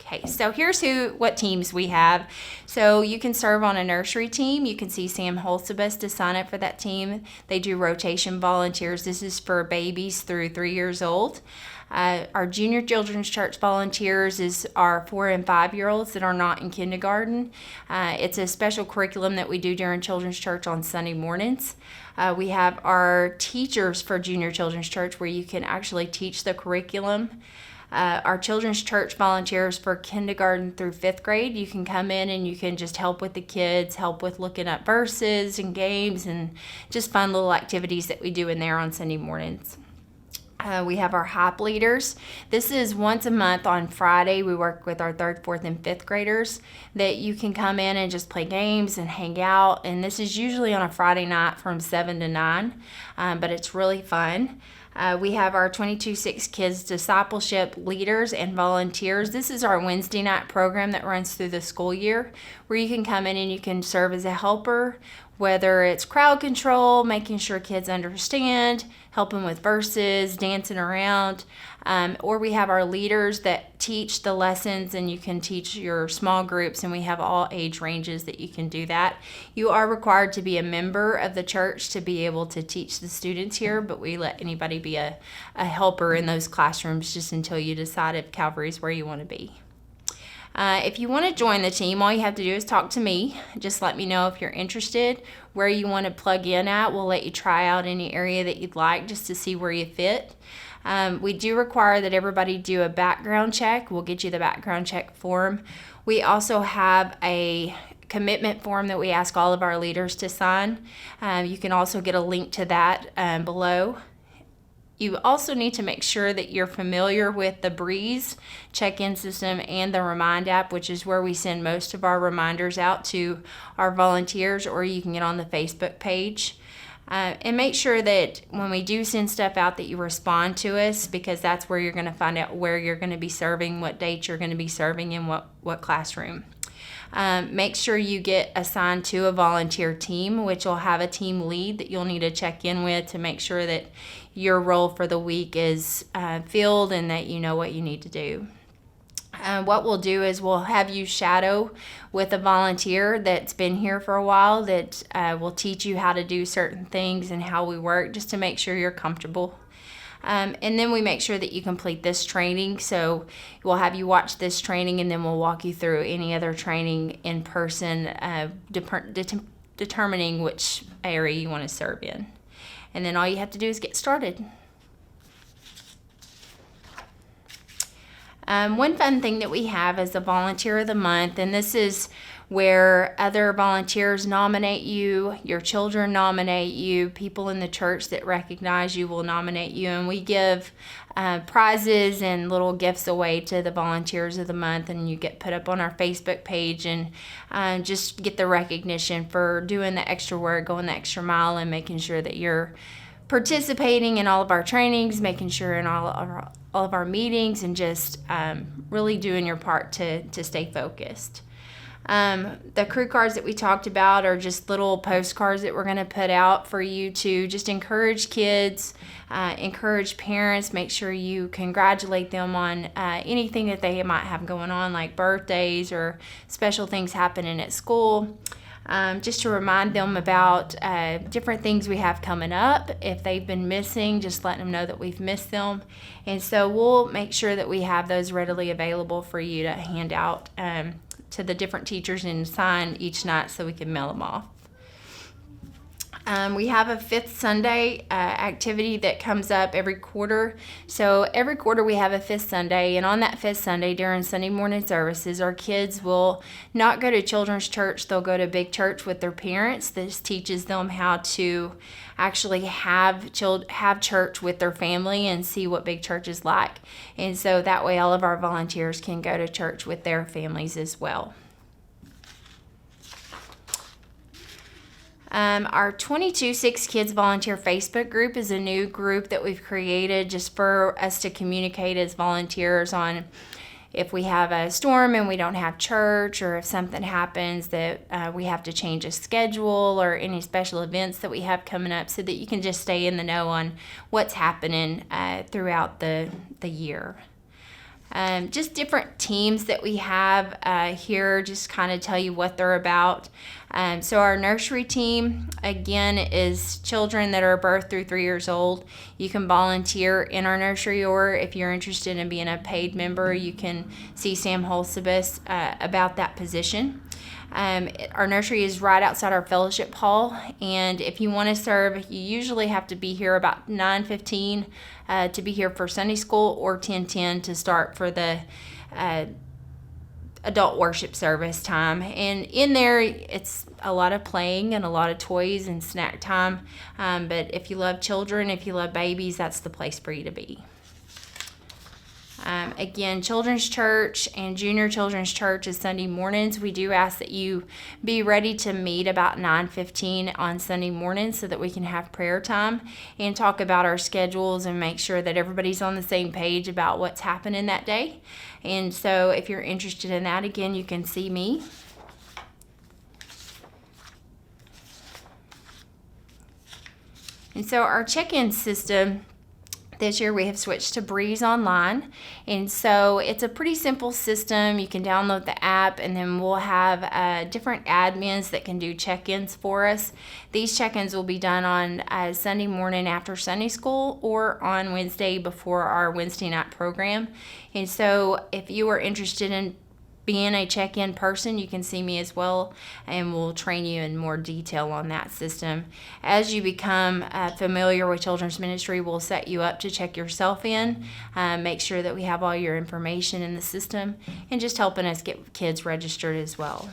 Okay, so here's what teams we have. So you can serve on a nursery team. You can see Sam Holsabus to sign up for that team. They do rotation volunteers. This is for babies through 3 years old. Our Junior Children's Church volunteers is our 4 and 5-year-olds that are not in kindergarten. It's a special curriculum that we do during Children's Church on Sunday mornings. We have our teachers for Junior Children's Church where you can actually teach the curriculum. Our Children's Church volunteers for kindergarten through 5th grade. You can come in and you can just help with the kids, help with looking up verses and games and just fun little activities that we do in there on Sunday mornings. We have our HOP leaders. This is once a month on Friday. We work with our 3rd, 4th, and 5th graders that you can come in and just play games and hang out. And this is usually on a Friday night from 7 to 9, but it's really fun. We have our 22-6 Kids Discipleship leaders and volunteers. This is our Wednesday night program that runs through the school year where you can come in and you can serve as a helper, whether it's crowd control, making sure kids understand, helping with verses, dancing around, or we have our leaders that teach the lessons and you can teach your small groups, and we have all age ranges that you can do that. You are required to be a member of the church to be able to teach the students here, but we let anybody be a helper in those classrooms just until you decide if Calvary is where you want to be. If you want to join the team, all you have to do is talk to me. Just let me know if you're interested, where you want to plug in at. We'll let you try out any area that you'd like just to see where you fit. We do require that everybody do a background check. We'll get you the background check form. We also have a commitment form that we ask all of our leaders to sign. You can also get a link to that below. You also need to make sure that you're familiar with the Breeze check-in system and the Remind app, which is where we send most of our reminders out to our volunteers, or you can get on the Facebook page. And make sure that when we do send stuff out that you respond to us, because that's where you're going to find out where you're going to be serving, what dates you're going to be serving, and what classroom. Make sure you get assigned to a volunteer team, which will have a team lead that you'll need to check in with to make sure that your role for the week is filled and that you know what you need to do. What we'll do is we'll have you shadow with a volunteer that's been here for a while that will teach you how to do certain things and how we work, just to make sure you're comfortable. And then we make sure that you complete this training. So we'll have you watch this training, and then we'll walk you through any other training in person, determining which area you want to serve in. And then all you have to do is get started. One fun thing that we have is the Volunteer of the Month, and this is where other volunteers nominate you, your children nominate you, people in the church that recognize you will nominate you, and we give prizes and little gifts away to the Volunteers of the Month, and you get put up on our Facebook page and just get the recognition for doing the extra work, going the extra mile, and making sure that you're participating in all of our trainings, making sure in all of our meetings, and just really doing your part to stay focused. The crew cards that we talked about are just little postcards that we're going to put out for you to just encourage kids, encourage parents, make sure you congratulate them on anything that they might have going on, like birthdays or special things happening at school. Just to remind them about different things we have coming up. If they've been missing, just let them know that we've missed them. And so we'll make sure that we have those readily available for you to hand out to the different teachers and sign each night so we can mail them off. We have a Fifth Sunday activity that comes up every quarter. So every quarter we have a Fifth Sunday, and on that Fifth Sunday during Sunday morning services, our kids will not go to children's church. They'll go to big church with their parents. This teaches them how to actually have church with their family and see what big church is like. And so that way all of our volunteers can go to church with their families as well. Our 22-6 Kids Volunteer Facebook group is a new group that we've created just for us to communicate as volunteers on if we have a storm and we don't have church, or if something happens that we have to change a schedule, or any special events that we have coming up, so that you can just stay in the know on what's happening throughout the year. just different teams that we have here, just kind of tell you what they're about. So our nursery team, again, is children that are birth through 3 years old. You can volunteer in our nursery, or if you're interested in being a paid member, you can see Sam Holsabus about that position. Our nursery is right outside our fellowship hall, and if you want to serve, you usually have to be here about 9:15 to be here for Sunday school, or 10:10 to start for the adult worship service time. And in there, it's a lot of playing and a lot of toys and snack time. But if you love children, if you love babies, that's the place for you to be. Again, Children's Church and Junior Children's Church is Sunday mornings. We do ask that you be ready to meet about 9:15 on Sunday mornings so that we can have prayer time and talk about our schedules and make sure that everybody's on the same page about what's happening that day. And so if you're interested in that, again, you can see me. And so our check-in system, this year we have switched to Breeze Online, and so it's a pretty simple system. You can download the app, and then we'll have different admins that can do check-ins for us. These check-ins will be done on Sunday morning after Sunday school, or on Wednesday before our Wednesday night program. And so if you are interested in being a check-in person, you can see me as well, and we'll train you in more detail on that system. As you become familiar with children's ministry, we'll set you up to check yourself in, make sure that we have all your information in the system, and just helping us get kids registered as well.